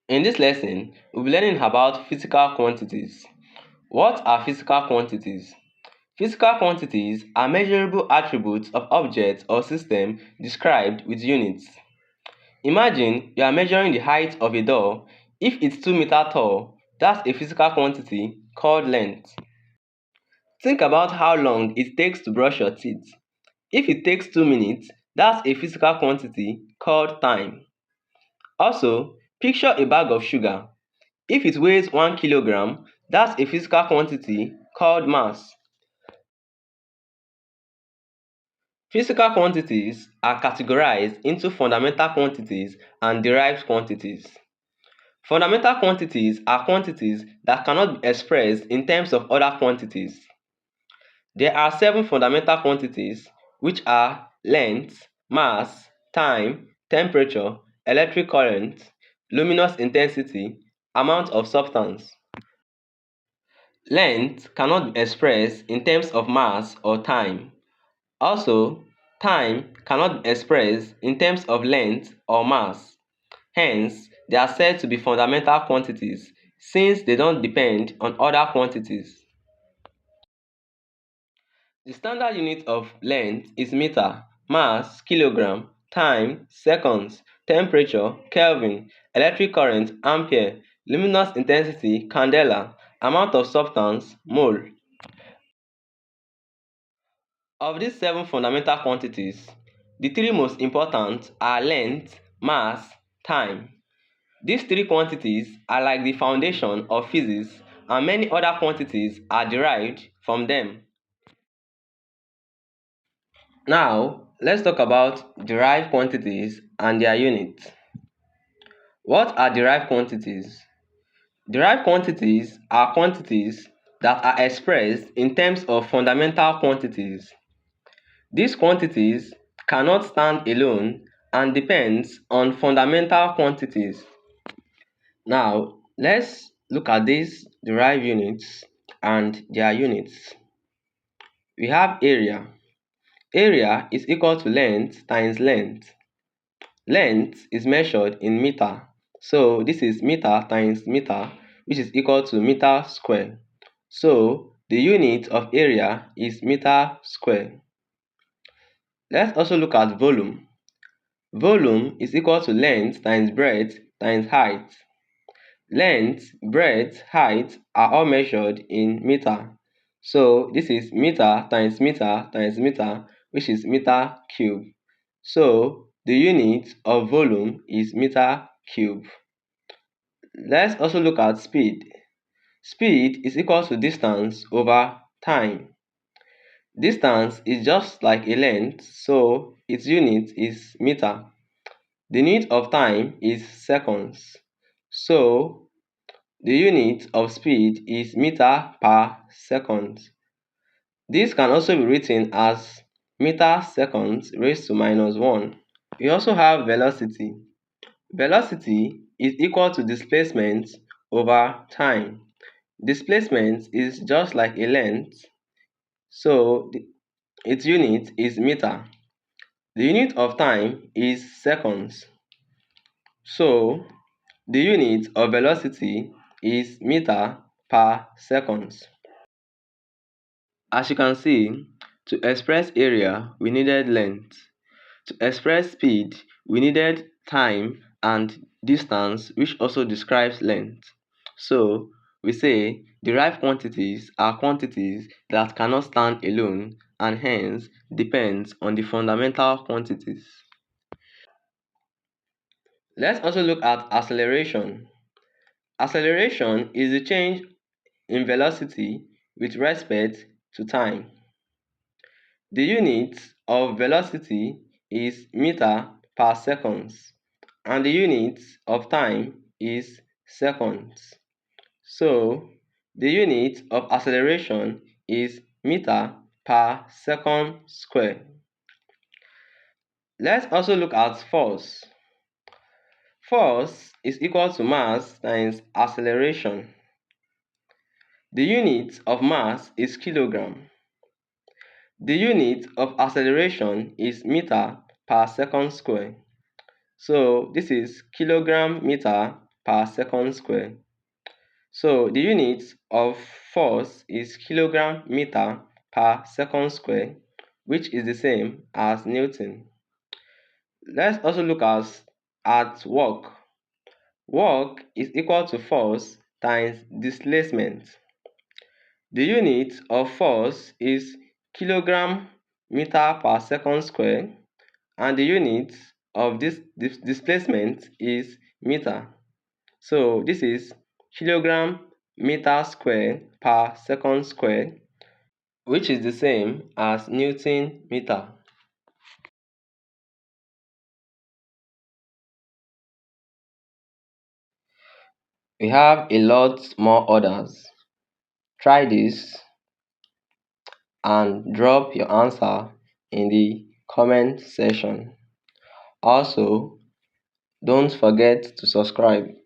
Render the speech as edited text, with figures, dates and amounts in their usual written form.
In this lesson, we'll be learning about physical quantities. What are physical quantities? Physical quantities are measurable attributes of objects or systems described with units. Imagine you are measuring the height of a door. If it's 2 meters tall, that's a physical quantity called length. Think about how long it takes to brush your teeth. If it takes 2 minutes, that's a physical quantity called time. Also, picture a bag of sugar. If it weighs 1 kilogram, that's a physical quantity called mass. Physical quantities are categorized into fundamental quantities and derived quantities. Fundamental quantities are quantities that cannot be expressed in terms of other quantities. There are 7 fundamental quantities, which are length, mass, time, temperature, electric current, luminous intensity, amount of substance. Length cannot be expressed in terms of mass or time. Also, time cannot be expressed in terms of length or mass. Hence, they are said to be fundamental quantities since they don't depend on other quantities. The standard unit of length is meter, mass, kilogram, time, seconds, temperature, Kelvin, electric current, ampere, luminous intensity, candela, amount of substance, mole. Of these 7 fundamental quantities, the 3 most important are length, mass, time. These 3 quantities are like the foundation of physics, and many other quantities are derived from them. Now, let's talk about derived quantities and their units. What are derived quantities? Derived quantities are quantities that are expressed in terms of fundamental quantities. These quantities cannot stand alone and depends on fundamental quantities. Now, let's look at these derived units and their units. We have area. Area is equal to length times length. Length is measured in meter. So this is meter times meter, which is equal to meter square. So the unit of area is meter square. Let's also look at volume. Volume is equal to length times breadth times height. Length, breadth, height are all measured in meter. So this is meter times meter times meter, which is meter cube. So the unit of volume is meter cube. Let's also look at speed. Speed is equal to distance over time. Distance is just like a length, so its unit is meter. The unit of time is seconds. So the unit of speed is meter per second. This can also be written as meter seconds raised to minus 1. We also have velocity. Velocity is equal to displacement over time. Displacement is just like a length, so its unit is meter. The unit of time is seconds. So the unit of velocity is meter per seconds. As you can see, to express area, we needed length. To express speed, we needed time and distance, which also describes length. So, we say derived quantities are quantities that cannot stand alone and hence depends on the fundamental quantities. Let's also look at acceleration. Acceleration is the change in velocity with respect to time. The unit of velocity is meter per seconds and the unit of time is seconds. So the unit of acceleration is meter per second square. Let's also look at force. Force is equal to mass times acceleration. The unit of mass is kilogram. The unit of acceleration is meter per second square. So this is kilogram meter per second square. So the unit of force is kilogram meter per second square, which is the same as Newton. Let's also look at work. Work is equal to force times displacement. The unit of force is kilogram meter per second square, and the unit of this displacement is meter. So this is kilogram meter square per second square, which is the same as Newton meter. We have a lot more others. Try this and drop your answer in the comment section. Also, don't forget to subscribe.